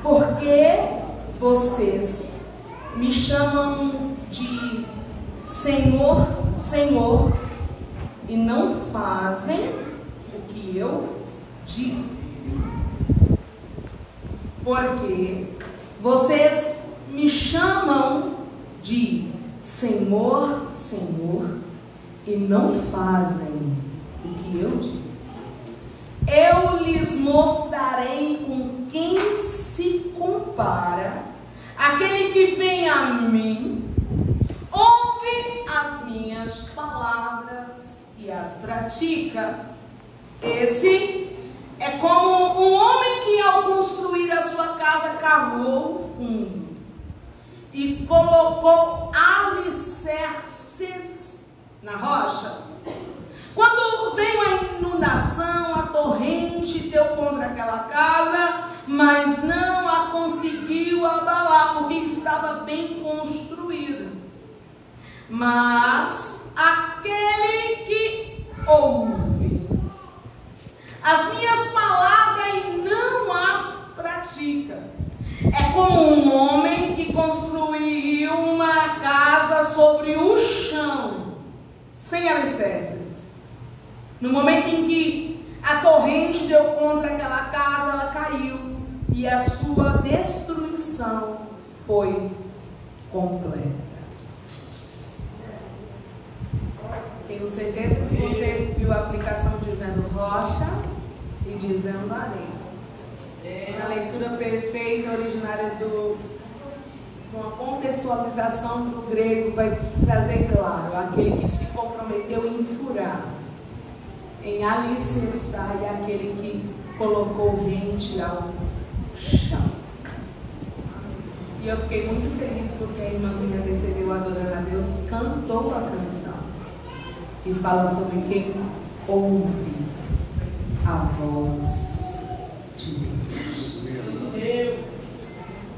Porque vocês me chamam de Senhor, Senhor, e não fazem o que eu digo. Porque vocês me chamam de Senhor, Senhor, e não fazem o que eu digo. Eu lhes mostrarei com quem se compara aquele que vem a mim, ouve as minhas palavras e as pratica. Esse é como um homem que, ao construir a sua casa, cavou fundo e colocou alicerces na rocha. Quando veio a inundação, a torrente deu contra aquela casa, mas não a conseguiu abalar, porque estava bem construída. Mas aquele que ouve as minhas palavras e não as pratica é como um homem que construiu uma casa sobre o chão, sem alicerces. No momento em que a torrente deu contra aquela casa, ela caiu e a sua destruição foi completa. Tenho certeza que você viu a aplicação dizendo rocha e dizendo areia. Na leitura perfeita, originária uma contextualização do grego, vai trazer claro aquele que se comprometeu em furar, em alicerçar, e aquele que colocou rente ao chão. E eu fiquei muito feliz porque a irmã que me antecedeu adorando a Deus cantou a canção que fala sobre quem ouve a voz de Deus.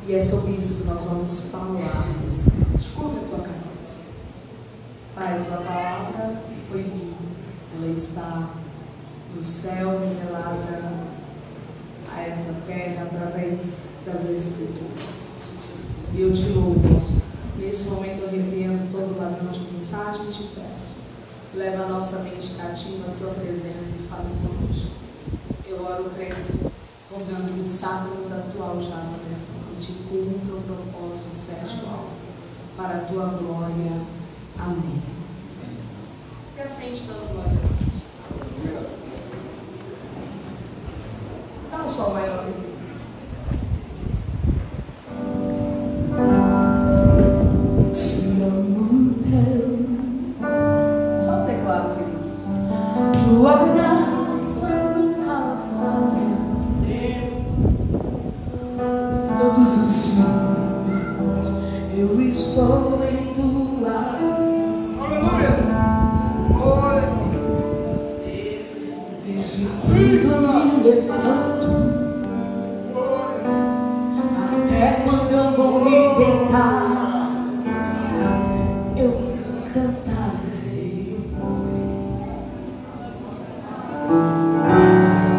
E é sobre isso que nós vamos falar nesse noite. Curva a tua cabeça. Pai, a tua palavra foi lida. Ela está no céu, revelada a essa terra através das Escrituras. E eu te louvo, nesse momento eu repreendo todo o ladrão de mensagem e te peço, leva a nossa mente cativa à tua presença e fala conosco. Eu oro crendo, rogando que Satanás atual já nesta noite e cumpra o propósito sexual para a tua glória. Amém. Se assente dando glória a Deus. Dá um sol maior. Se amanhã, só o teclado, queridos. Tua graça nunca falha. Todos os dias eu estou em tuas. Desde quando me levanto até quando eu vou me deitar, eu cantarei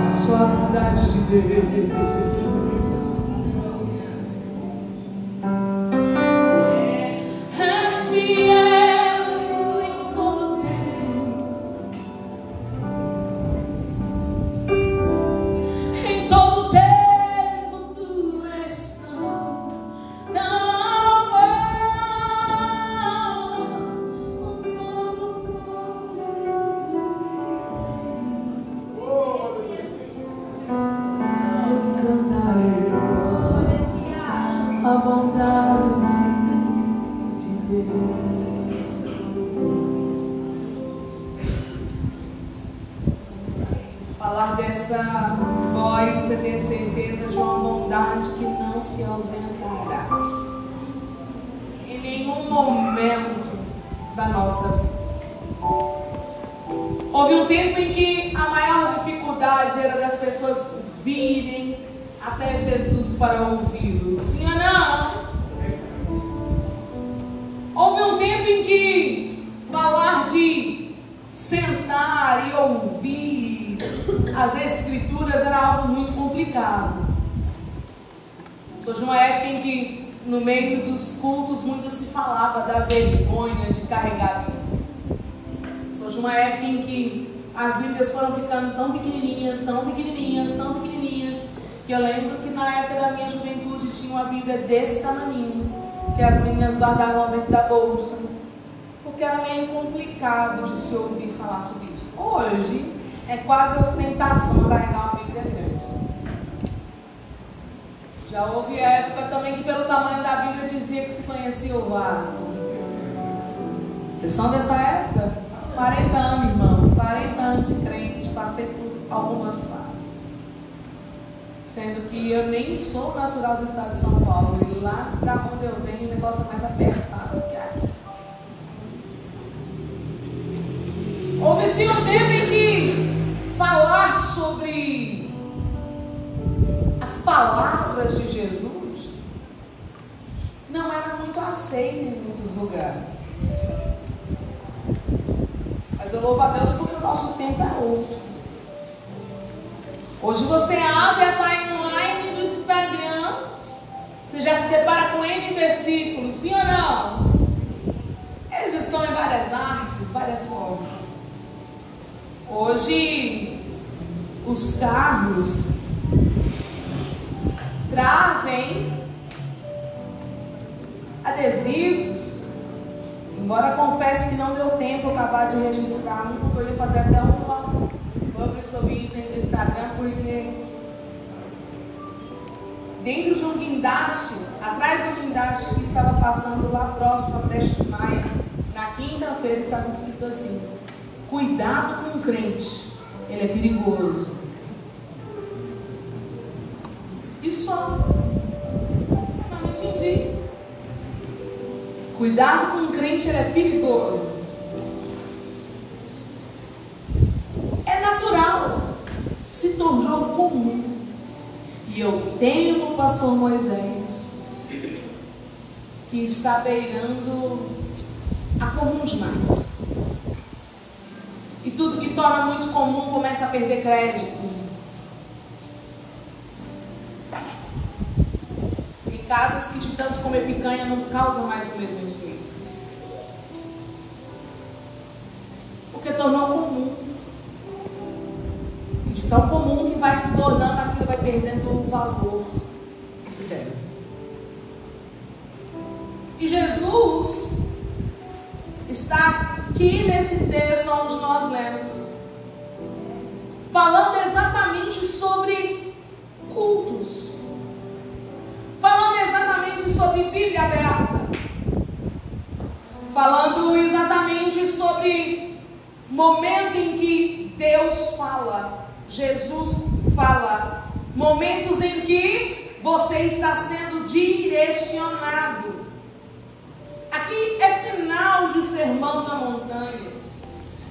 só a bondade de Deus. Falar dessa voz é ter certeza de uma bondade que não se ausentará em nenhum momento da nossa vida. Houve um tempo em que a maior dificuldade era das pessoas virem até Jesus para ouvi-lo. Sim ou não? Houve um tempo em que falar de sentar e ouvir as Escrituras era algo muito complicado. Sou de uma época em que no meio dos cultos muito se falava da vergonha de carregar a Bíblia. Sou de uma época em que as Bíblias foram ficando tão pequenininhas, tão pequenininhas, tão pequenininhas, que eu lembro que na época da minha juventude tinha uma Bíblia desse tamaninho, que as meninas guardavam dentro da bolsa, porque era meio complicado de se ouvir falar sobre isso. Hoje é quase ostentação carregar uma Bíblia grande. Já houve época também que pelo tamanho da Bíblia dizia que se conhecia o vácuo. Vocês são dessa época? 40 anos, irmão, 40 anos de crente, passei por algumas fases. Sendo que eu nem sou natural do estado de São Paulo, e lá da onde eu venho o negócio é mais apertado que aqui. Houve sim um tempo em que falar sobre as palavras de Jesus não era muito aceito em muitos lugares. Mas eu louvo a Deus porque o nosso tempo é outro. Hoje você abre a timeline do Instagram, você já se depara com N versículos, sim ou não? Eles estão em várias artes, várias formas. Hoje, os carros trazem adesivos. Embora confesse que não deu tempo eu acabar de registrar um, porque eu ia fazer até uma publi sobre isso no Instagram, porque dentro de um guindaste, atrás do guindaste que estava passando lá próximo a Prestes Maia, na quinta-feira estava escrito assim: cuidado com o crente, ele é perigoso. E só. Não entendi. Cuidado com o crente, ele é perigoso. É natural. Se tornou comum. E eu temo o pastor Moisés, que está beirando a comum demais. E tudo que torna muito comum começa a perder crédito. E casas que de tanto comer picanha não causam mais o mesmo efeito. Porque tornou comum. E de tão comum que vai se tornando, aquilo vai perdendo o valor que se deve. E Jesus está aqui nesse texto onde nós lemos, falando exatamente sobre cultos, falando exatamente sobre Bíblia aberta, falando exatamente sobre momento em que Deus fala, Jesus fala, momentos em que você está sendo direcionado. Aqui é final de Sermão da Montanha.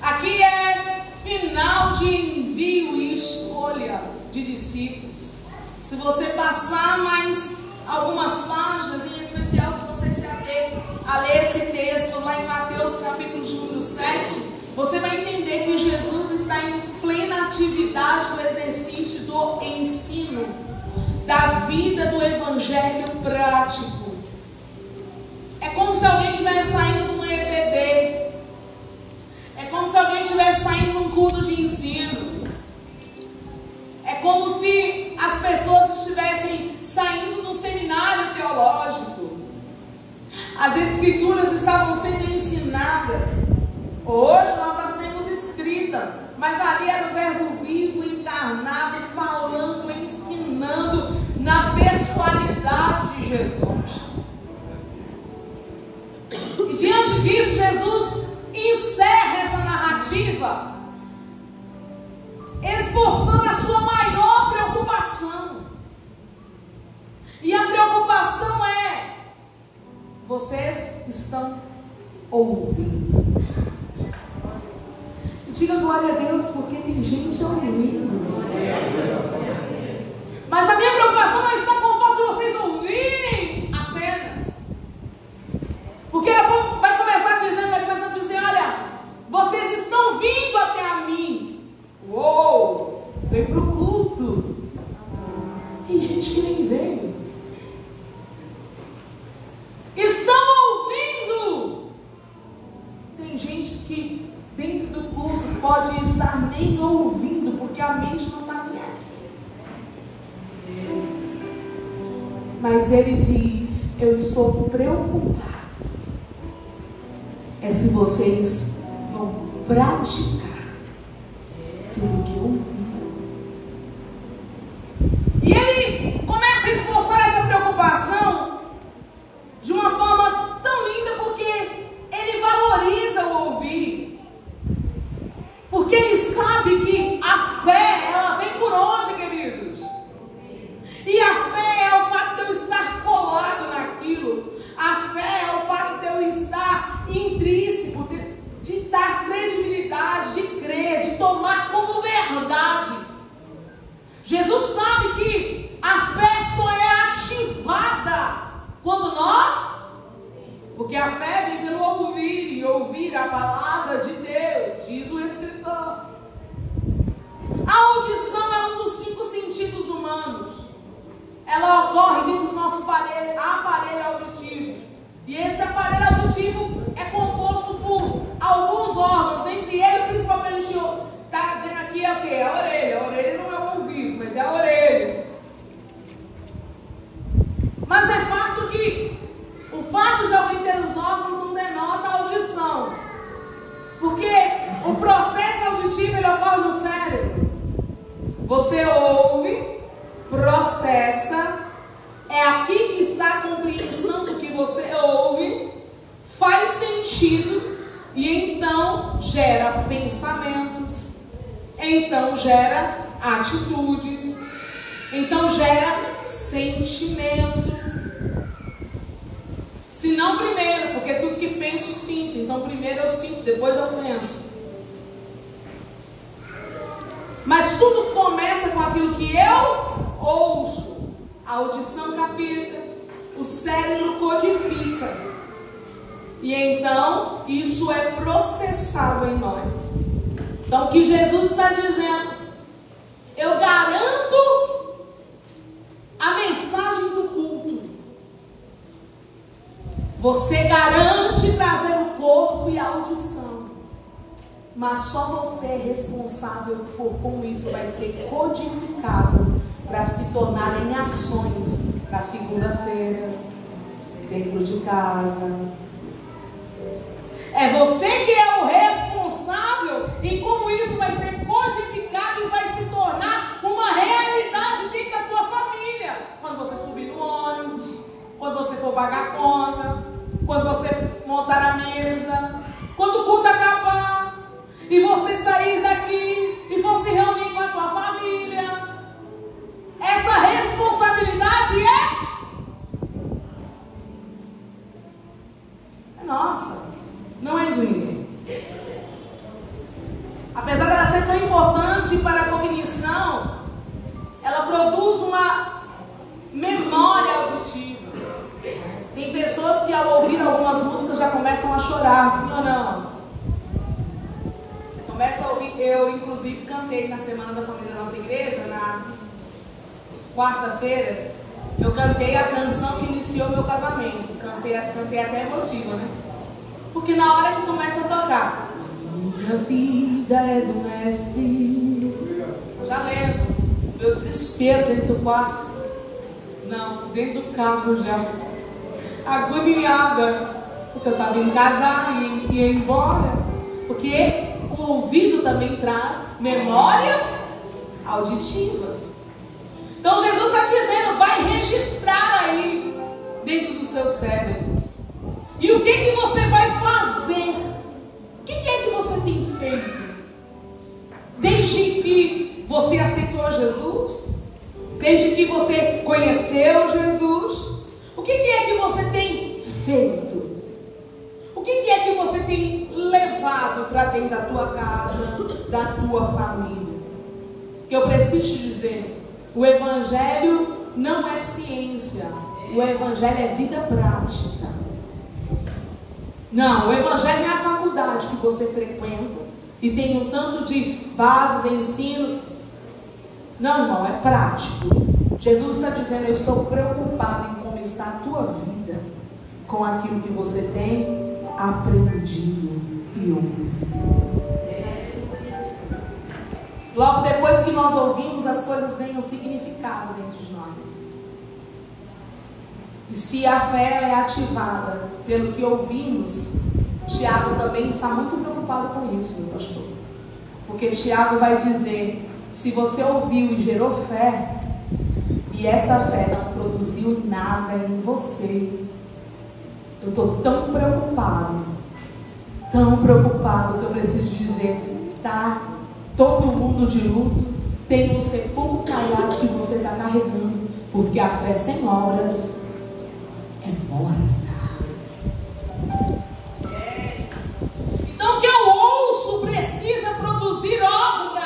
Aqui é final de envio e escolha de discípulos. Se você passar mais algumas páginas, em especial se você se ater a ler esse texto lá em Mateus capítulo de número 7, você vai entender que Jesus está em plena atividade do exercício do ensino, da vida do evangelho prático. É como se alguém estivesse saindo de um EBD. É como se alguém estivesse saindo de um culto de ensino. É como se as pessoas estivessem saindo de um seminário teológico. As escrituras estavam sendo ensinadas. Hoje nós as temos escritas, mas ali era o verbo vivo, encarnado e falando, ensinando na pessoalidade de Jesus. E diante disso, Jesus encerra essa narrativa esboçando a sua maior preocupação. E a preocupação é: vocês estão ouvindo. Diga glória a Deus, porque tem gente ouvindo. Mas a minha preocupação não está com o fato de vocês ouvirem apenas. Porque ela vai começar a dizer: olha, vocês estão vindo até a mim. Uou, vem para o culto. Tem gente que nem veio. a mente não está nem aqui. Mas ele diz: eu estou preocupado é se vocês vão praticar tudo que eu ouvi. E ele começa a esboçar essa preocupação de uma forma tão linda, porque ele valoriza o ouvir. Porque ele sabe que a fé, ela vem por onde, queridos? E a fé é o fato de eu estar colado naquilo. A fé é o fato de eu estar intrínseco, de dar credibilidade, de crer, de tomar como verdade. Jesus sabe que a fé só é ativada quando nós, porque a fé vem pelo ouvir, e ouvir a palavra de Deus, diz o escritor. A audição é um dos 5 sentidos humanos. Ela ocorre dentro do nosso aparelho auditivo. E esse aparelho auditivo é composto por alguns órgãos, dentre eles, principalmente a gente está vendo aqui, é o que? A orelha. A orelha não é o ouvido, mas é a orelha. Mas é fato que o fato de alguém ter os órgãos não denota a audição. Porque o processo auditivo, ele ocorre no cérebro. Você ouve, processa, é aqui que está a compreensão do que você ouve, faz sentido, e então gera pensamentos, então gera atitudes, então gera sentimentos. Se não primeiro, porque tudo que penso sinto, então primeiro eu sinto, depois eu penso. Mas tudo começa com aquilo que eu ouço. A audição capta, o cérebro codifica, e então isso é processado em nós. Então o que Jesus está dizendo: eu garanto a mensagem do culto, você garante trazer o corpo e a audição, mas só você é responsável por como isso vai ser codificado para se tornar em ações na segunda-feira, dentro de casa. É você que é o responsável em como isso vai ser codificado e vai se tornar uma realidade dentro da tua família. Quando você subir no ônibus, quando você for pagar a conta, quando você montar a mesa, quando o culto acabar e você sair daqui e for se reunir com a tua família. Essa responsabilidade é nossa, não é de ninguém. Apesar dela ser tão importante para a cognição, ela produz uma memória auditiva. Tem pessoas que ao ouvir algumas músicas já começam a chorar, sim ou não? Você começa a ouvir. Eu inclusive cantei na Semana da Família da nossa igreja, na quarta-feira, eu cantei a canção que iniciou meu casamento. Cantei até emotiva, né? Porque na hora que começa a tocar, minha vida é do mestre, eu já lembro meu desespero dentro do quarto, não, dentro do carro já, agoniada, porque eu estava indo casar e ia embora, porque o ouvido também traz memórias auditivas. Então Jesus está dizendo, vai registrar aí dentro do seu cérebro. E o que você vai fazer? O que é que você tem feito? Desde que você aceitou Jesus? Desde que você conheceu Jesus? O que é que você tem feito? O que é que você tem levado para dentro da tua casa, da tua família? Que eu preciso te dizer, o Evangelho não é ciência, o Evangelho é vida prática. Não, o Evangelho não é a faculdade que você frequenta e tem um tanto de bases, ensinos. Não, irmão, é prático. Jesus está dizendo, eu estou preocupado em como está a tua vida com aquilo que você tem aprendido e ouvido. Logo depois que nós ouvimos, as coisas ganham significado dentro de nós. E se a fé é ativada pelo que ouvimos, Tiago também está muito preocupado com isso, meu pastor. Porque Tiago vai dizer, se você ouviu e gerou fé, e essa fé não produziu nada em você, eu estou tão preocupado que eu preciso dizer, tá todo mundo de luto, tem um sepulcro caiado que você está carregando, porque a fé sem obras é morta. Então o que eu ouço precisa produzir obra.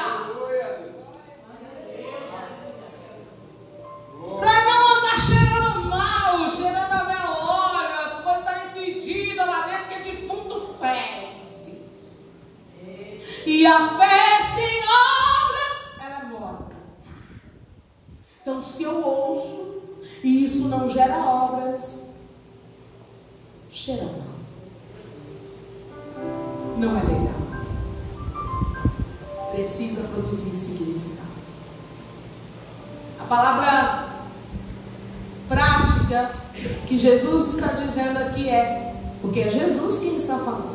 Para não andar cheirando mal, cheirando a velório, as coisas estarem fedidas lá dentro, porque defunto fede. E a fé sem obras, ela é morta. Então se eu ouço e isso não gera obras, cheira mal. Não é legal. Precisa produzir significado. A palavra prática que Jesus está dizendo aqui é, porque é Jesus quem está falando.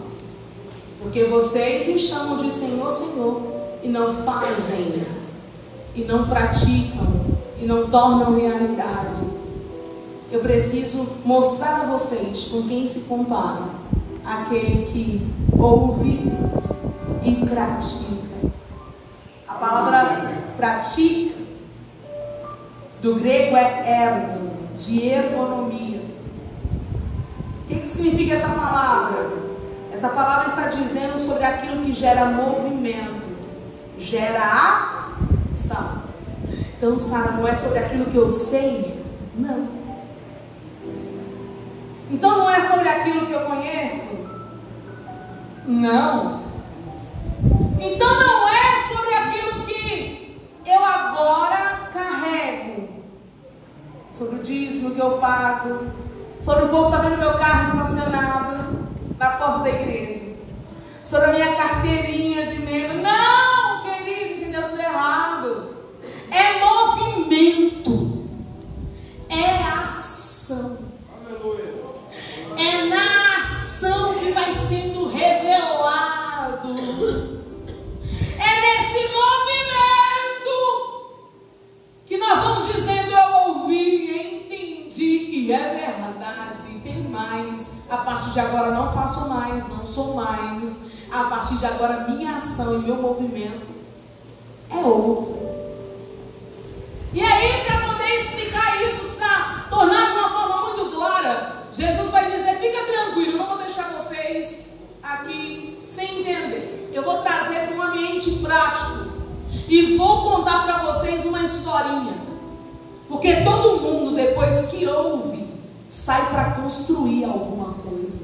Porque vocês me chamam de Senhor, Senhor, e não fazem, e não praticam, e não tornam realidade. Eu preciso mostrar a vocês com quem se compara aquele que ouve e pratica. A palavra pratica do grego é ergo, de ergonomia. O que significa essa palavra? Essa palavra está dizendo sobre aquilo que gera movimento, gera ação. Então, Sara, não é sobre aquilo que eu sei? Não. Então não é sobre aquilo que eu conheço? Não. Então não é sobre aquilo que eu agora carrego. Sobre o dízimo que eu pago. Sobre o povo que está vendo meu carro estacionado na porta da igreja. Sobre a minha carteirinha de membro. Não, querido, entendeu tudo errado. É movimento. É ação. É na ação que vai sendo revelado. É nesse movimento que nós vamos dizendo, eu ouvi, entendi, e é verdade, tem mais. A partir de agora não faço mais, não sou mais. A partir de agora minha ação e meu movimento é outro. E aí, para poder explicar isso, para tornar de uma forma muito clara, Jesus vai dizer, fica tranquilo, eu não vou deixar vocês aqui sem entender. Eu vou trazer para um ambiente prático e vou contar para vocês uma historinha. Porque todo mundo, depois que ouve, sai para construir alguma coisa.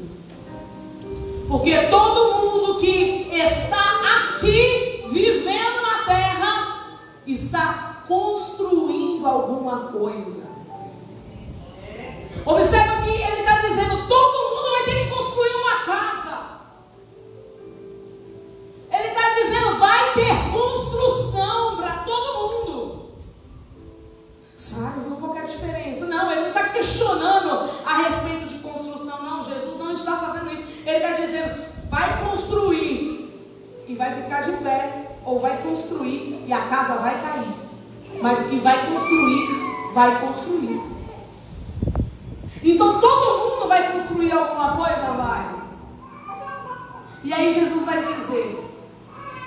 Porque todo mundo que está aqui, vivendo na terra, está construindo alguma coisa. Observa que ele está dizendo, todo mundo vai ter que construir uma casa. Ele está dizendo, vai ter construção para todo mundo. Sabe, então qual é a diferença? Não, ele não está questionando a respeito de construção, não. Jesus não está fazendo isso. Ele está dizendo, vai construir e vai ficar de pé, ou vai construir e a casa vai cair. Mas que vai construir, vai construir. Então todo mundo vai construir alguma coisa? Vai. E aí Jesus vai dizer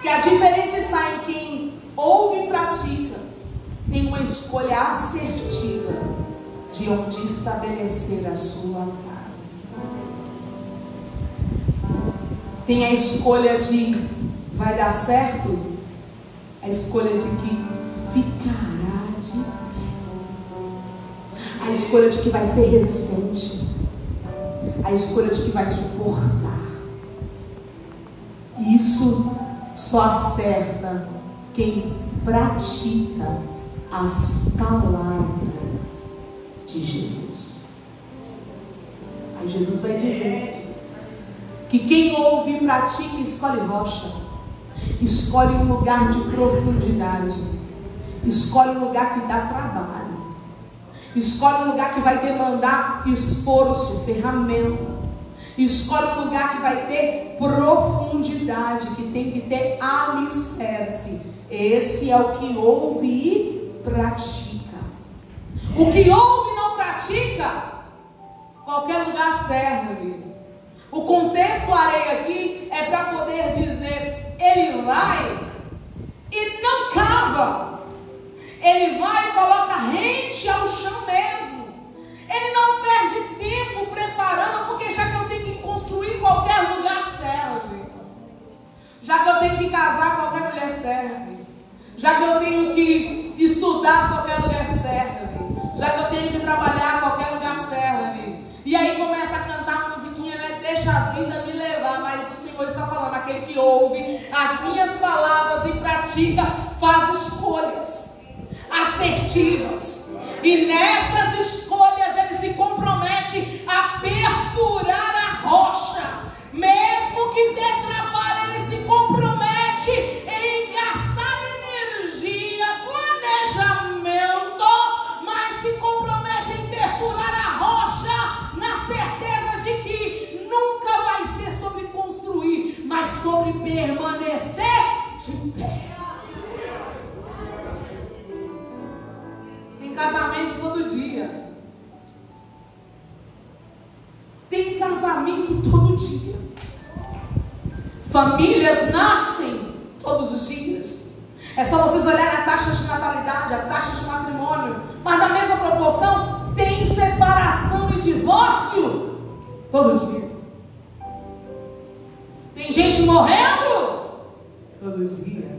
que a diferença está em quem ouve e pratica, tem uma escolha assertiva de onde estabelecer a sua casa. Tem a escolha de vai dar certo, a escolha de que ficará de pé. A escolha de que vai ser resistente. A escolha de que vai suportar. Isso só acerta quem pratica as palavras de Jesus. Aí Jesus vai dizer que quem ouve e pratica escolhe rocha. Escolhe um lugar de profundidade. Escolhe um lugar que dá trabalho. Escolhe um lugar que vai demandar esforço, ferramenta. Escolhe um lugar que vai ter profundidade, que tem que ter alicerce. Esse é o que ouve e pratica. O que ouve e não pratica, qualquer lugar serve. O contexto areia aqui é para poder dizer, ele vai e não cava. Ele vai e coloca rente ao chão mesmo. Ele não perde tempo preparando, porque já que eu tenho que construir, qualquer lugar serve. Já que eu tenho que casar, qualquer mulher serve. Já que eu tenho que estudar, qualquer lugar serve. Já que eu tenho que trabalhar, qualquer lugar serve. E aí começa a cantar a musiquinha, né? Deixa a vida me levar. Mas o Senhor está falando, aquele que ouve as minhas palavras e pratica, faz escolhas assertivas. E nessas escolhas ele se compromete a perfurar a rocha. Mesmo que dê trabalho, ele se compromete em gastar energia, planejamento, mas se compromete em perfurar a rocha, na certeza de que nunca vai ser sobre construir, mas sobre permanecer de pé. Tem casamento todo dia. Tem casamento todo dia. Famílias nascem todos os dias. É só vocês olharem a taxa de natalidade, a taxa de matrimônio. Mas na mesma proporção, tem separação e divórcio todo dia. Tem gente morrendo todo dia.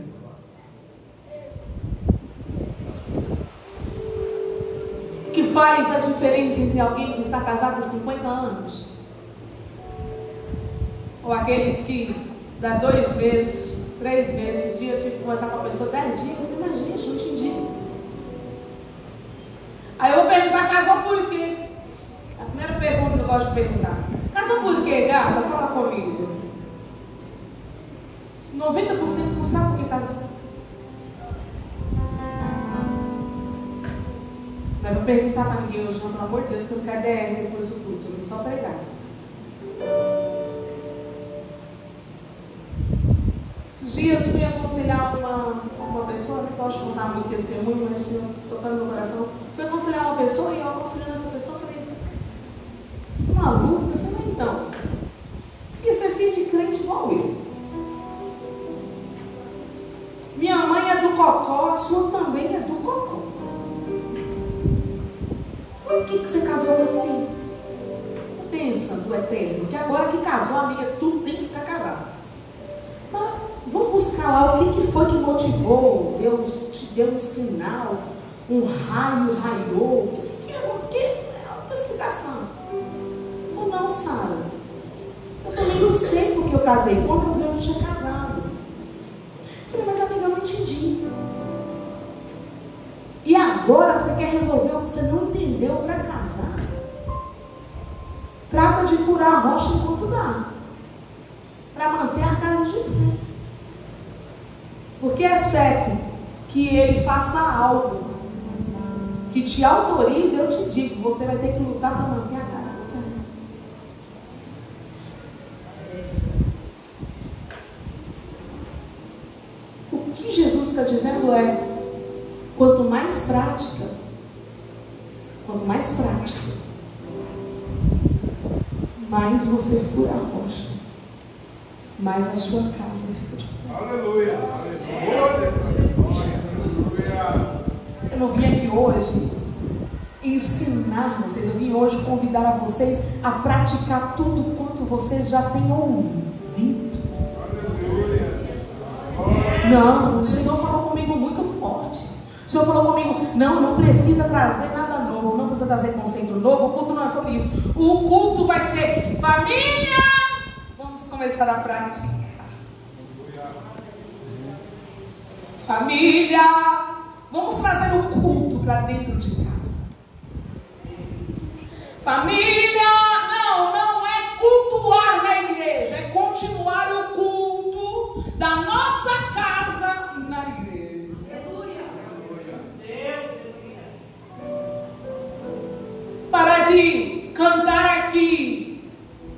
O que faz a diferença entre alguém que está casado há 50 anos? Ou aqueles que dá 2 meses, 3 meses, dia eu tive que conversar com a pessoa 10 dias, eu falei, mas gente, não entendi. Aí eu vou perguntar, casou por quê? A primeira pergunta que eu gosto de perguntar, casou por quê, gata? Fala comigo. 90% não sabe por que casou. Mas vou perguntar para ninguém hoje, não, pelo amor de Deus, que eu não quero DR depois do culto, eu vim só pregar. Esses dias fui aconselhar uma pessoa, não posso contar muito testemunho, mas o Senhor tocando no coração. Fui aconselhar uma pessoa e eu aconselhando essa pessoa, falei, uma luta? Eu falei, então, queria ser filho de crente igual eu. Minha mãe é do cocó, a sua também é do cocó. Por que você casou assim? Você pensa do eterno, que agora que casou, amiga, tudo tem que ficar casado. Mas vamos buscar lá o que foi que motivou. Deus te deu um sinal, um raio raiou. O que é outra explicação? Ou não, Sara? Eu também não sei porque eu casei. Quando eu vi, eu não tinha casado. Eu falei, mas amiga, eu não entendi. E agora você quer resolver o que você não entendeu para casar? Trata de furar a rocha enquanto dá, para manter a casa de pé. Porque é certo que ele faça algo que te autorize, eu te digo, você vai ter que lutar para manter a casa de pé. O que Jesus está dizendo é, quanto mais prática, mais você fura a rocha, mais a sua casa fica de pé. Aleluia! Aleluia! Eu não vim aqui hoje ensinar vocês, eu vim hoje convidar a vocês a praticar tudo quanto vocês já têm ouvido. Não, o Senhor falou comigo muito forte. O Senhor falou comigo, não precisa trazer nada novo, não precisa trazer conceito novo, o culto não é sobre isso. O culto vai ser, família, vamos começar a praticar. Família, vamos trazer o culto para dentro de casa. Família, não é cultuar na igreja, é continuar o culto da nossa casa de cantar aqui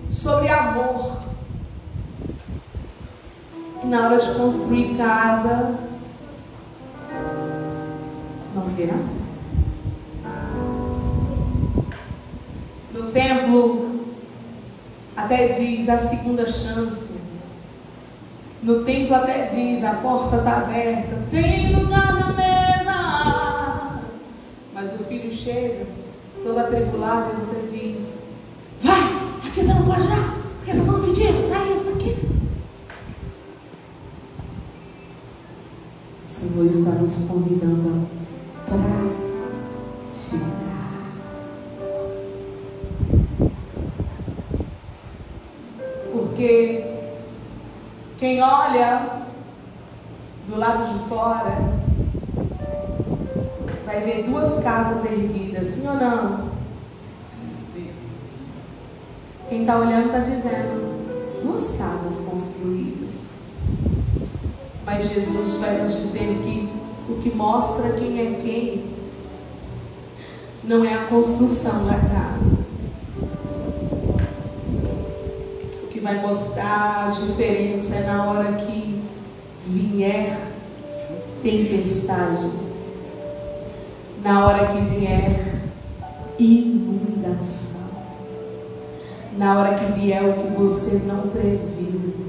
sobre amor. E na hora de construir casa, não virá. No templo, até diz a segunda chance. No templo até diz, a porta está aberta, tem lugar na mesa. Mas o filho chega, todo atribulado, e você diz, vai, aqui você não pode dar, porque você não pedindo, está isso aqui. O Senhor está nos convidando a praticar. Porque quem olha do lado de fora vai ver duas casas erguidas, sim ou não? Quem está olhando está dizendo, duas casas construídas. Mas Jesus vai nos dizer que o que mostra quem é quem não é a construção da casa. O que vai mostrar a diferença é na hora que vier tempestade, na hora que vier inundação, na hora que vier o que você não previu,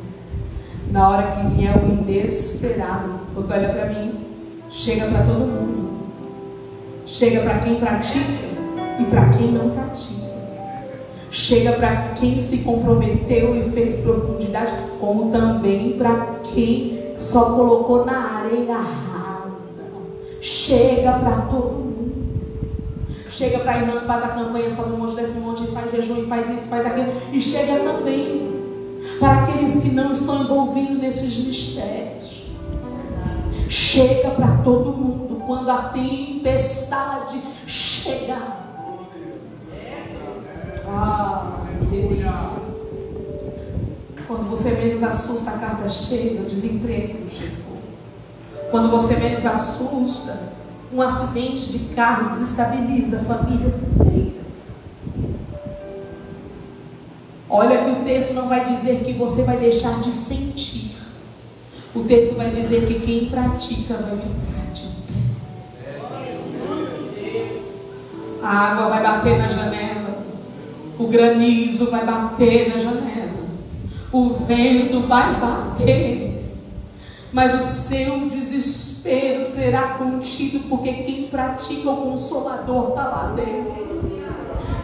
na hora que vier o inesperado. Porque olha para mim, chega para todo mundo, chega para quem pratica e para quem não pratica, chega para quem se comprometeu e fez profundidade, como também para quem só colocou na areia rasa. Chega para todo mundo. Chega para a irmã que faz a campanha, sobe um monte, desce um monte, faz jejum, faz isso, faz aquilo. E chega também para aqueles que não estão envolvidos nesses mistérios. Chega para todo mundo quando a tempestade chegar. Queridos, quando você menos assusta, a carta chega, o desemprego chegou. Quando você menos assusta, um acidente de carro desestabiliza famílias inteiras. Olha que o texto não vai dizer que você vai deixar de sentir. O texto vai dizer que quem pratica vai ficar de pé. A água vai bater na janela. O granizo vai bater na janela. O vento vai bater. Mas o seu desespero será contido, porque quem pratica o Consolador está lá dentro.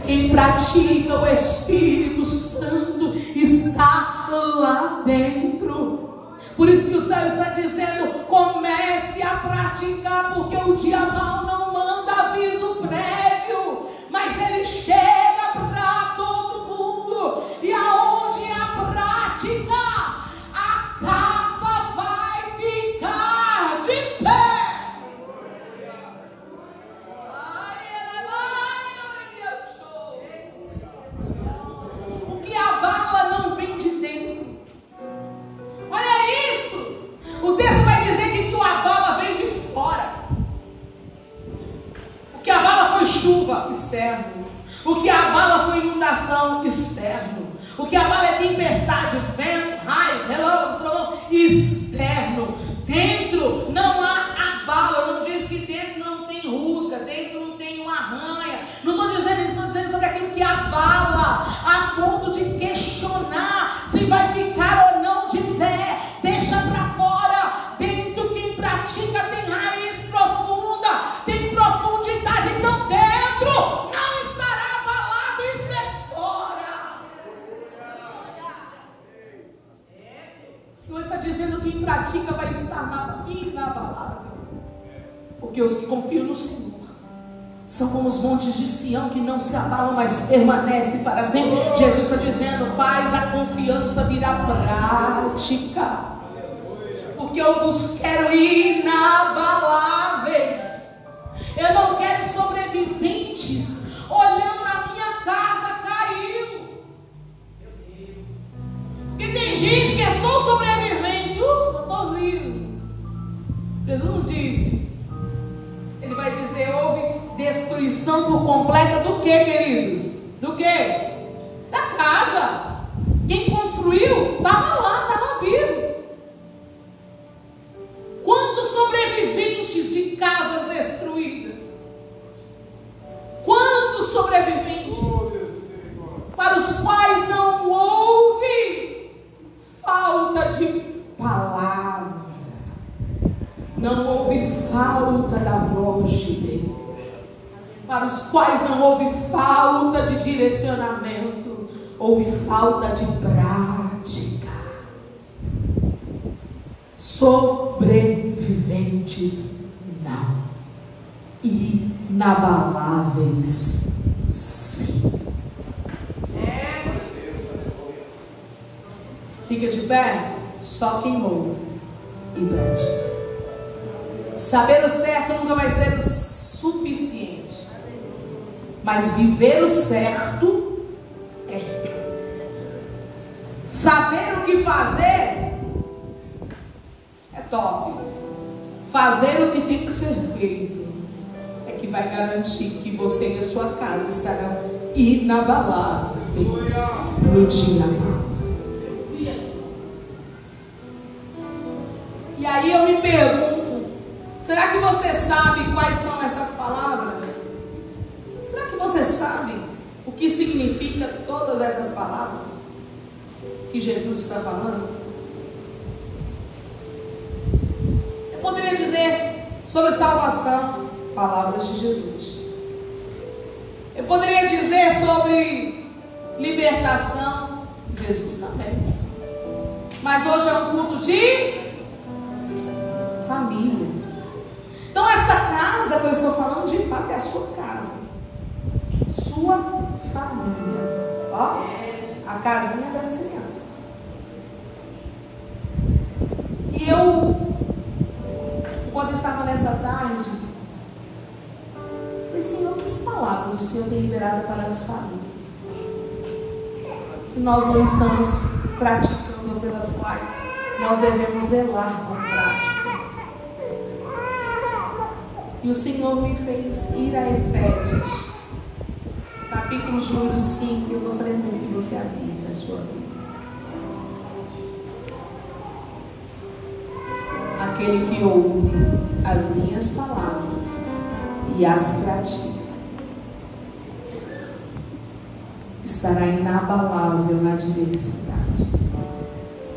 Quem pratica o Espírito Santo está lá dentro. Por isso que o céu está dizendo, comece a praticar, porque o dia mau não manda aviso prévio, mas ele chega para todo mundo. E aonde é a prática, a casa vai ficar de pé. O que abala não vem de dentro. Olha isso. O texto vai dizer que o abala vem de fora. O que abala foi chuva, externo. O que abala foi inundação, externo. O que abala é tempestade, vento, raios, relâmpagos, trovão, externo. Dentro não há abalo. Não diz que dentro não tem rusga, dentro não tem uma arranha. Não estou dizendo isso, estou dizendo sobre aquilo que abala, a ponto de questionar se vai ficar ou não de pé. Deixa para fora. Dentro, quem pratica tem raiz profunda, tem profundidade. Então dentro não estará abalado, isso é fora. O Senhor está dizendo que quem pratica vai estar inabalável. Porque os que confiam no Senhor são como os montes de Sião, que não se abalam, mas permanecem para sempre. Jesus está dizendo, faz a confiança virar prática. Porque eu vos quero inabaláveis. Eu não quero sobreviventes olhando a minha casa caiu. Porque tem gente que é só sobrevivente. Eu estou vivo. Jesus não disse. Ele vai dizer, houve destruição por completa do que, queridos? Do que? Da casa. Quem construiu estava lá, estava vivo. Quantos sobreviventes de casas destruídas? Quantos sobreviventes para os quais não houve falta de palavra, não houve falta da voz de Deus, para os quais não houve falta de direcionamento, houve falta de prática. Sobreviventes não, inabaláveis sim. Fica de pé, só quem ouve e pratica. Saber o certo nunca vai ser o suficiente, mas viver o certo é. Saber o que fazer é top. Fazer o que tem que ser feito é que vai garantir que você e a sua casa estarão inabaláveis no dia mau. E aí eu me pergunto, será que você sabe quais são essas palavras? Será que você sabe o que significa todas essas palavras que Jesus está falando? Eu poderia dizer sobre salvação, palavras de Jesus. Eu poderia dizer sobre libertação, Jesus também. Mas hoje é um culto de família. Então essa casa que eu estou falando de fato é a sua casa, sua família, ó, a casinha das crianças. E eu, quando estava nessa tarde, falei, Senhor, que palavras o Senhor tem liberado para as famílias que nós não estamos praticando, pelas quais nós devemos zelar com prática. E o Senhor me fez ir a Efésios, capítulo número 5. Eu gostaria muito que você abrisse a sua Bíblia. Aquele que ouve as minhas palavras e as pratica estará inabalável na adversidade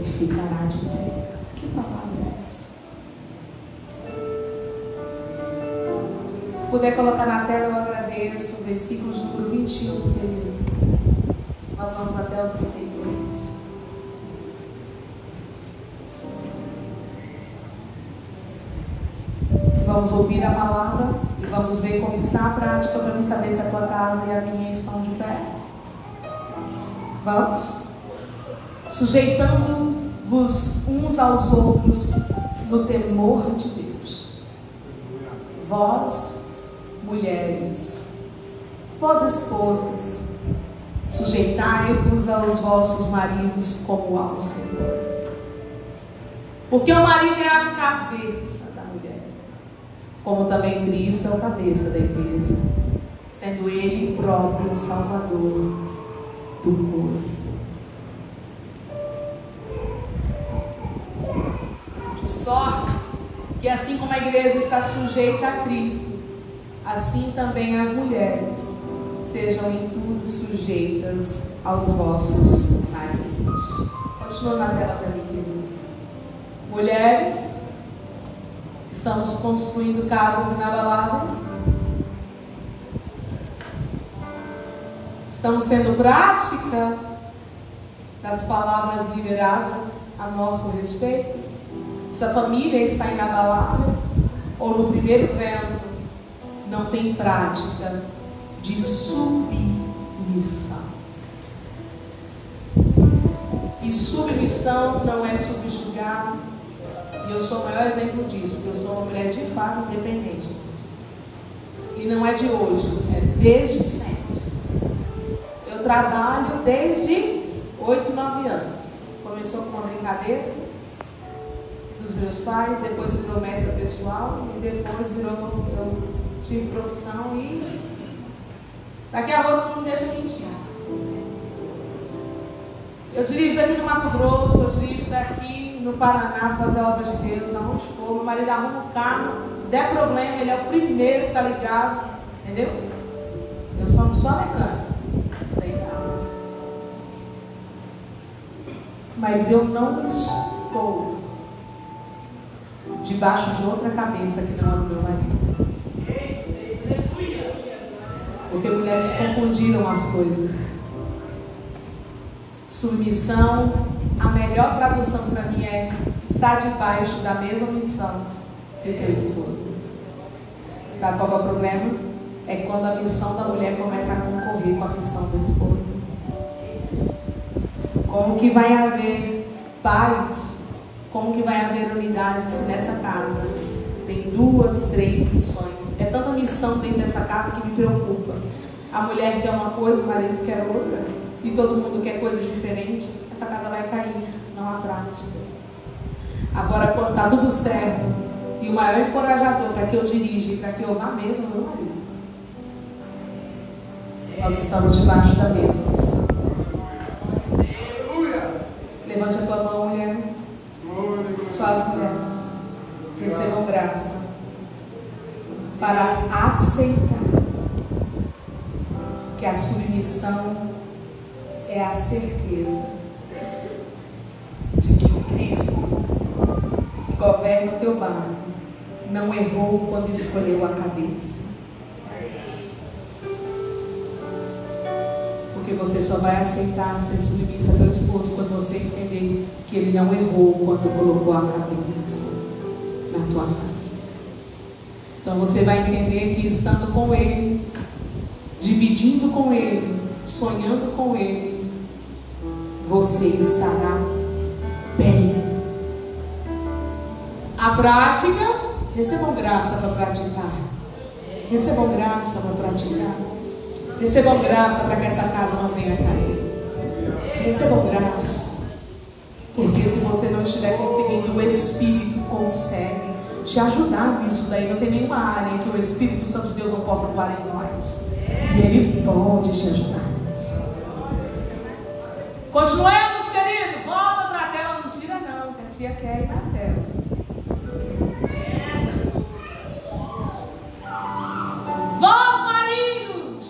e ficará de pé. Que palavra é essa? Se puder colocar na tela, eu agradeço. Versículos número 21, querido. Nós vamos até o 32. Vamos ouvir a palavra e vamos ver como está a prática para mim saber se a tua casa e a minha estão de pé. Vamos? Sujeitando-vos uns aos outros no temor de Deus. Vós, mulheres, vós esposas, sujeitai-vos aos vossos maridos como ao Senhor. Porque o marido é a cabeça da mulher, como também Cristo é o cabeça da igreja, sendo Ele próprio o Salvador do corpo. De sorte que assim como a igreja está sujeita a Cristo, assim também as mulheres sejam em tudo sujeitas aos vossos maridos. Continua na tela para mim, querido. Mulheres, estamos construindo casas inabaláveis. Estamos tendo prática das palavras liberadas a nosso respeito. Essa família está inabalável, ou no primeiro vento não tem prática de submissão. E submissão não é subjugar. E eu sou o maior exemplo disso, porque eu sou uma mulher de fato independente. E não é de hoje, é desde sempre. Eu trabalho desde 8, 9 anos. Começou com uma brincadeira dos meus pais, depois virou meta pessoal e depois virou tive profissão e daqui a rosto não me deixa mentir. Eu dirijo daqui no Mato Grosso, eu dirijo daqui no Paraná fazer a obra de Deus, aonde for. Meu marido arruma o carro, se der problema, ele é o primeiro que tá ligado, entendeu? Eu só não sou a mecânica, isso daí não. Mas eu não estou debaixo de outra cabeça que não é do meu marido. Porque mulheres confundiram as coisas. Submissão, a melhor tradução para mim é estar debaixo da mesma missão que o teu esposo. Sabe qual é o problema? É quando a missão da mulher começa a concorrer com a missão do esposo. Como que vai haver paz? Como que vai haver unidade se nessa casa tem 2, 3 missões? É tanta missão dentro dessa casa que me preocupa. A mulher quer uma coisa, o marido quer outra. E todo mundo quer coisas diferentes. Essa casa vai cair, não há prática. Agora, quando está tudo certo, e o maior encorajador para que eu dirija e para que eu vá mesmo é o meu marido. Nós estamos debaixo da mesma missão. Levante a tua mão, mulher. Só as mulheres recebam graça para aceitar que a submissão é a certeza de que o Cristo que governa o teu barco não errou quando escolheu a cabeça. Porque você só vai aceitar ser submissa a teu esposo quando você entender que ele não errou quando colocou a cabeça na tua família. Então você vai entender que estando com ele, dividindo com ele, sonhando com ele, você estará bem. A prática, recebam graça para praticar. Recebam graça para praticar. Recebam graça para que essa casa não venha cair. Recebam graça. Porque se você não estiver conseguindo, o Espírito consegue te ajudar nisso daí. Não tem nenhuma área em que o Espírito Santo de Deus não possa atuar em nós. E Ele pode te ajudar nisso. Continuemos, querido. Volta para a tela. Não tira não, que a tia quer ir na tela. Vós, maridos,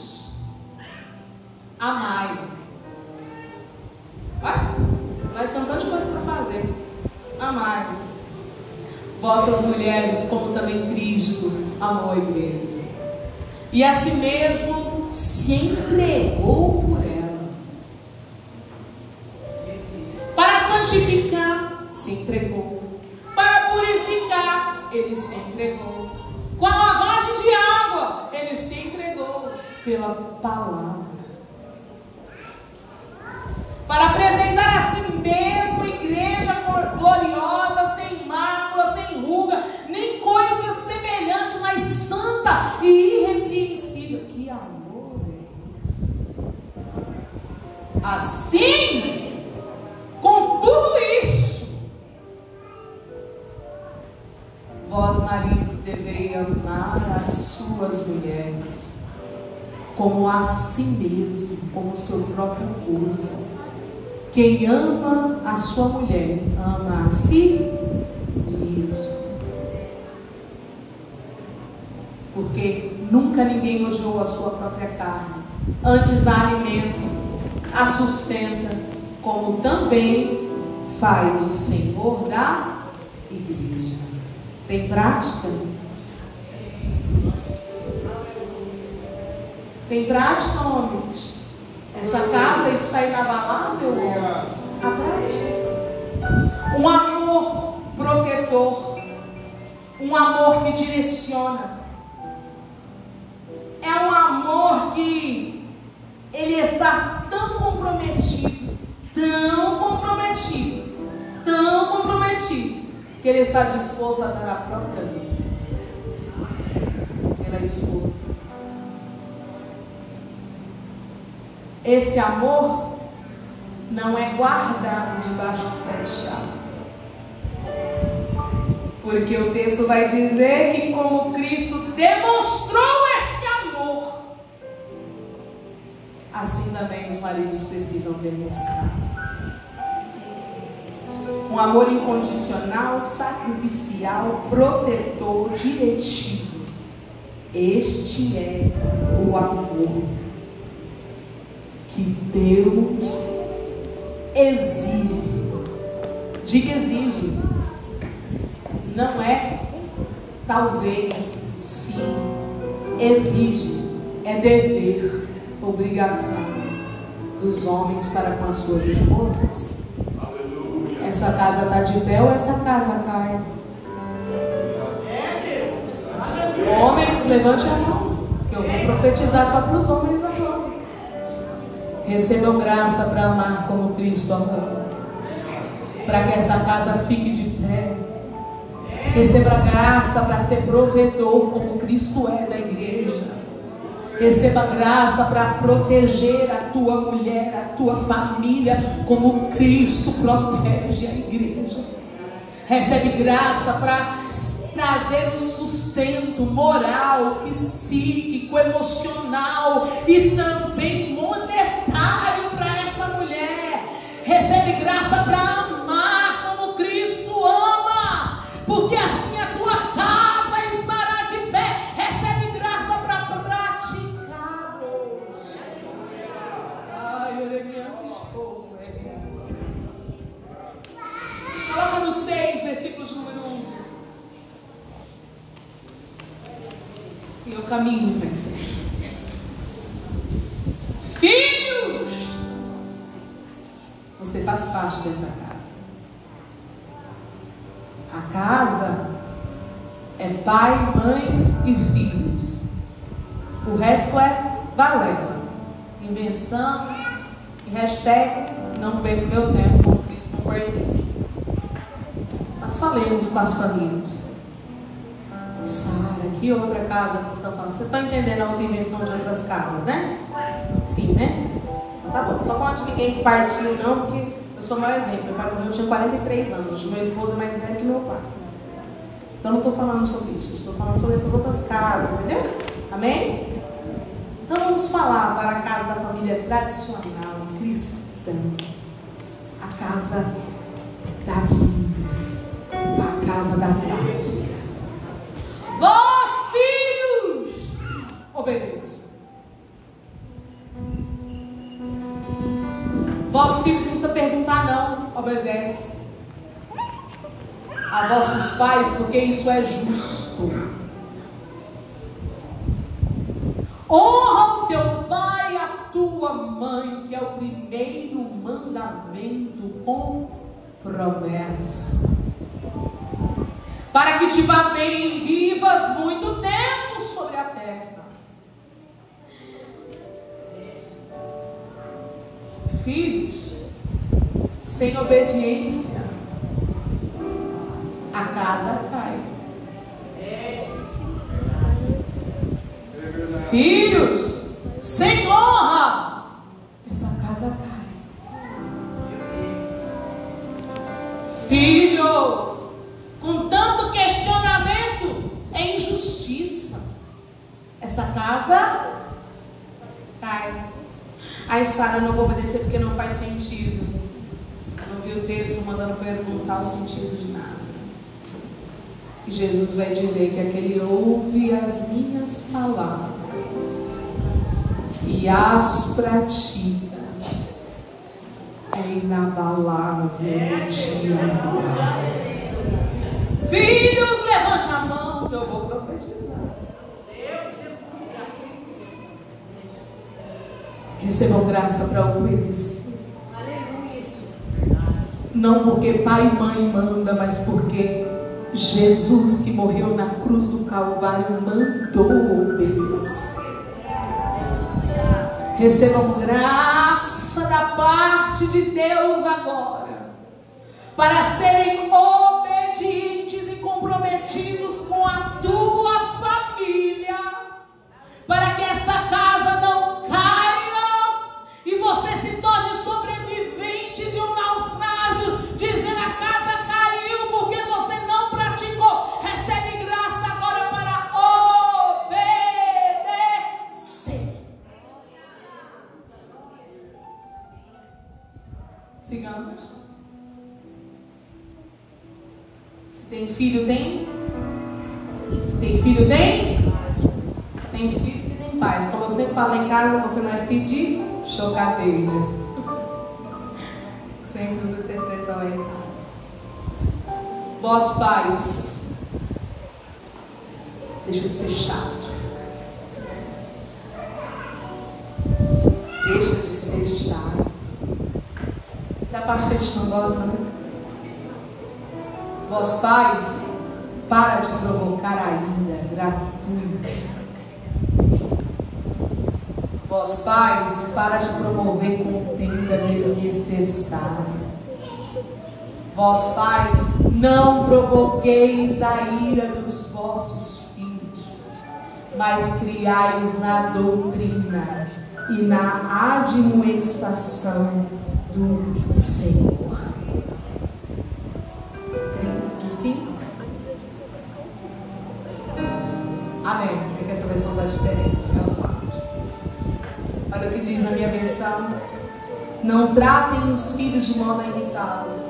amai. Nós temos tanta coisa para fazer. Amai. Vossas mulheres, como também Cristo amou a igreja. E a si mesmo se entregou por ela. Para santificar, se entregou. Para purificar, ele se entregou. Com a lavagem de água, ele se entregou pela palavra. Para apresentar a si mesmo igreja gloriosa, sem mácula, sem ruga, nem coisa semelhante, mas santa e irrepreensível. Que amor é esse? Assim, com tudo isso, vós, maridos, deveis amar as suas mulheres como a si mesmo, como o seu próprio corpo. Quem ama a sua mulher, ama a si mesmo. Porque nunca ninguém odiou a sua própria carne. Antes a alimenta, a sustenta, como também faz o Senhor da igreja. Tem prática? Tem prática, homens? Essa casa está inabalável, homens. A prática. Um amor protetor. Um amor que direciona. É um amor que ele está tão comprometido, que ele está disposto a dar a própria vida pela esposa. Esse amor não é guardado debaixo de 7 chaves. Porque o texto vai dizer que como Cristo demonstrou esse amor, assim também os maridos precisam demonstrar. Um amor incondicional, sacrificial, protetor, diretivo. Este é o amor que Deus exige. Diga exige. Não é talvez, sim. Exige. É dever, obrigação dos homens para com as suas esposas. Essa casa está de pé ou essa casa cai? Homens, levante a mão, que eu vou profetizar só para os homens agora. Recebam graça para amar como Cristo amou, para que essa casa fique de pé. Receba graça para ser provedor como Cristo é da igreja. Receba graça para proteger a tua mulher, a tua família, como Cristo protege a igreja. Recebe graça para trazer o sustento moral, psíquico, emocional e também monetário para essa mulher. Recebe graça para amar como Cristo ama, porque assim a tua casa estará de pé. Recebe graça para praticá-lo. Ai, coloca no 6, versículos número 1. E eu caminho para isso. Filhos, você faz parte dessa casa. A casa é pai, mãe e filhos. O resto é balela, invenção e hashtag não perco meu tempo com Cristo não perdeu. Mas falemos com as famílias. Sara, que outra casa que vocês estão falando? Vocês estão entendendo a outra invenção de outras casas, né? Sim, né? Tá bom, não estou falando de ninguém que partiu não, porque eu sou o maior exemplo. Meu pai morreu, eu tinha 43 anos, meu esposo é mais velho que meu pai. Então não estou falando sobre isso, estou falando sobre essas outras casas, entendeu? Amém? Então vamos falar para a casa da família tradicional, cristã. A casa da Bíblia, a casa da prática. Vós, filhos, obedeçam. Vós, filhos, não precisa perguntar não, obedece. A vossos pais, porque isso é justo. Honra o teu pai e a tua mãe, que é o primeiro mandamento com promessa, para que te vá bem e vivas muito tempo sobre a terra. Filhos, sem obediência, a casa cai. Filhos, sem honra, essa casa cai. Filhos, com tanto questionamento, é injustiça. Essa casa cai. Aí Sara, não vou obedecer porque não faz sentido. Não vi o texto mandando perguntar o sentido de nada. E Jesus vai dizer que aquele ouve as minhas palavras e as pratica, é inabalável de amar. Filhos, levante a mão, eu vou profetizar. Recebam graça para obedecer. Não porque pai e mãe manda, mas porque Jesus, que morreu na cruz do Calvário, mandou obedecer. Recebam graça da parte de Deus agora, para serem obedientes e comprometidos com a tua família, para que essa casa não caia e você se torne sobrevivente de um naufrágio, dizendo a casa caiu porque você não praticou Sigamos. Se tem filho, tem? Se tem filho, tem? Tem filho que tem pais. Como eu sempre falo em casa, você não é filho de chocadeira. Sempre usa essa expressão lá em casa. Vós pais, deixa de ser chato. Deixa de ser chato. Essa é a parte que a gente não gosta, né? Vós pais, para de provocar a ira gratuita. Vós pais, para de promover contenda desnecessária. Vós pais, não provoqueis a ira dos vossos filhos, mas criai-os na doutrina e na admoestação do Senhor. Assim? Amém. É que essa versão está diferente. É o 4. Olha o que diz na minha versão. Não tratem os filhos de modo a irritá-los.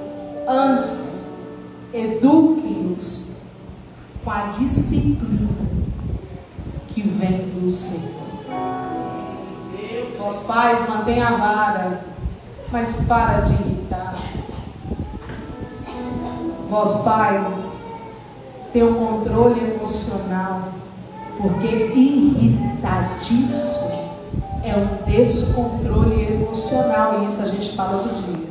Antes, eduquem-os com a disciplina que vem do Senhor. Os pais, mantenham a vara, mas para de irritar. Vós pais, tenham controle emocional, porque irritadiço é um descontrole emocional, e isso a gente fala todo dia.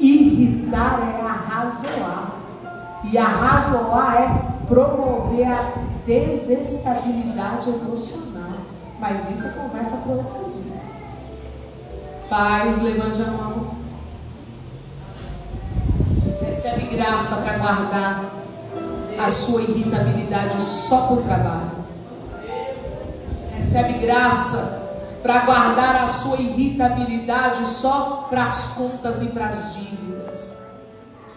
Irritar é arrazoar, e arrazoar é promover a desestabilidade emocional, mas isso é conversa para outro dia. Pais, levante a mão. Recebe graça para guardar a sua irritabilidade só por trabalho. Recebe graça para guardar a sua irritabilidade só para as contas e para as dívidas.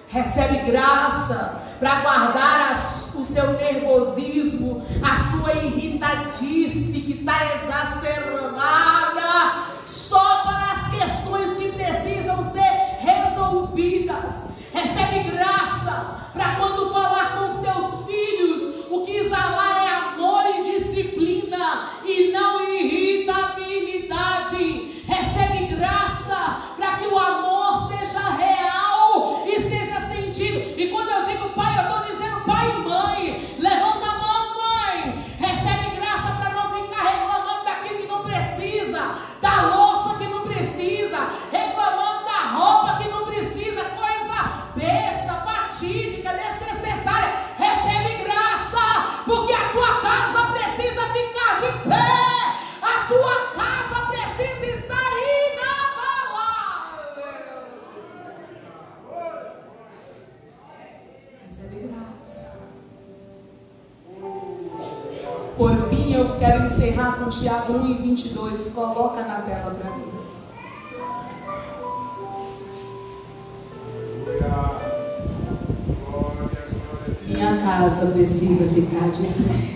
Recebe graça para guardar o seu nervosismo, a sua irritadice que está exacerbada só para as questões que precisam ser resolvidas. Recebe graça para quando falar com os teus filhos, o que exalar é amor e disciplina e não irritabilidade. Recebe graça para que o amor seja real e seja sentido. E quando eu digo pai, eu estou dizendo pai e mãe. Levanta a mão, mãe. Recebe graça para não ficar reclamando daquilo que não precisa, da louça que não precisa, reclamando da roupa que não precisa, coisa besta, fatídica, desnecessária. Recebe graça, porque a tua casa precisa ficar de pé. A tua casa precisa estar inabalável. Recebe graça. Por fim, eu quero encerrar com Tiago 1:22. Coloca na tela para mim. Minha casa precisa ficar de pé.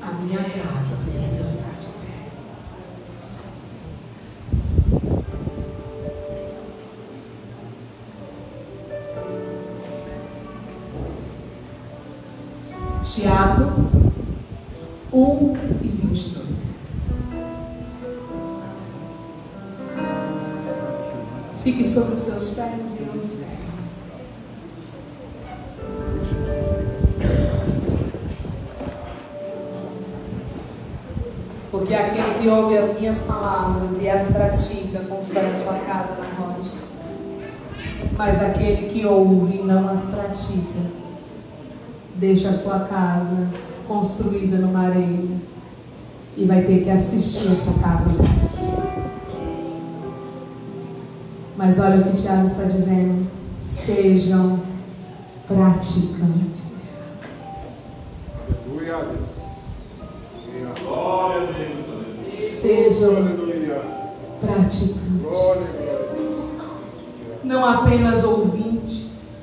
A minha casa precisa ficar de pé. Tiago 1:22. Fique sobre os teus pés e eu encerro. Porque aquele que ouve as minhas palavras e as pratica, constrói a sua casa na rocha. Mas aquele que ouve e não as pratica, deixa a sua casa construída numa areia e vai ter que assistir essa casa. Mas olha o que Tiago está dizendo: sejam praticantes. Aleluia a Deus. Glória a Deus. Sejam praticantes. Não apenas ouvintes.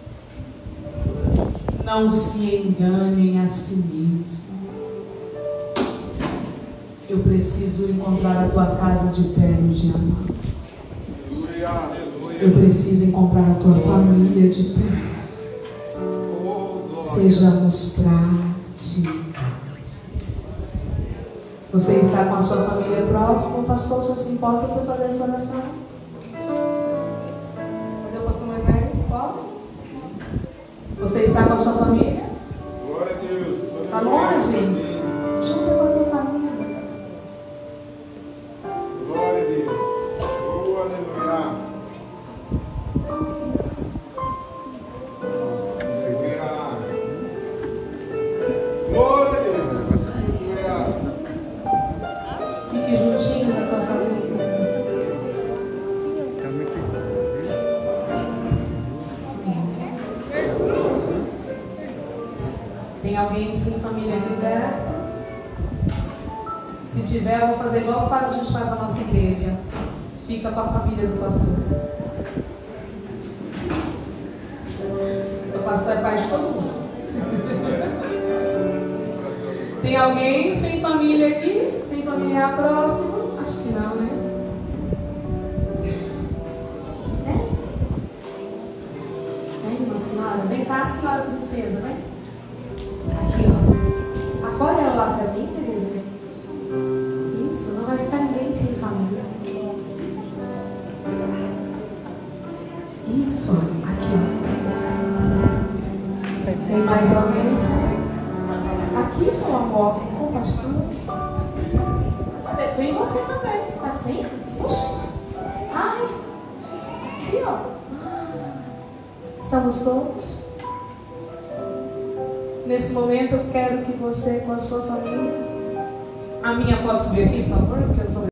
Não se enganem a si mesmos. Eu preciso encontrar a tua casa de pé no dia mal. Eu preciso encontrar a tua família de pé. Sejamos práticos. Você está com a sua família próxima, pastor? Você se importa você fazer essa oração? Cadê o pastor Moisés? Posso? Você está com a sua família? Glória a Deus. Está longe? Junta com a tua família. Glória a Deus. Oh, aleluia. Glória a Deus. Fique juntinho da tua família. Tem alguém sem família aqui perto? Se tiver, eu vou fazer igual a gente faz na nossa igreja. Fica com a família do pastor. O pastor é pai de todo mundo. Tem alguém sem família aqui? Sem familiar próximo? Acho que não, né? Vem, uma senhora. Vem cá, senhora princesa, vem. Aqui, ó. Agora ela lá pra mim, querida. Isso, não vai ficar ninguém sem família. Isso, aqui, ó. Tem mais alguém? Aqui, meu amor, com o pastor. Vem você também, você está sem? Puxa. Ai. Aqui, ó. Estamos todos. Nesse momento eu quero que você, com a sua família. A minha pode subir aqui, por favor, porque eu sou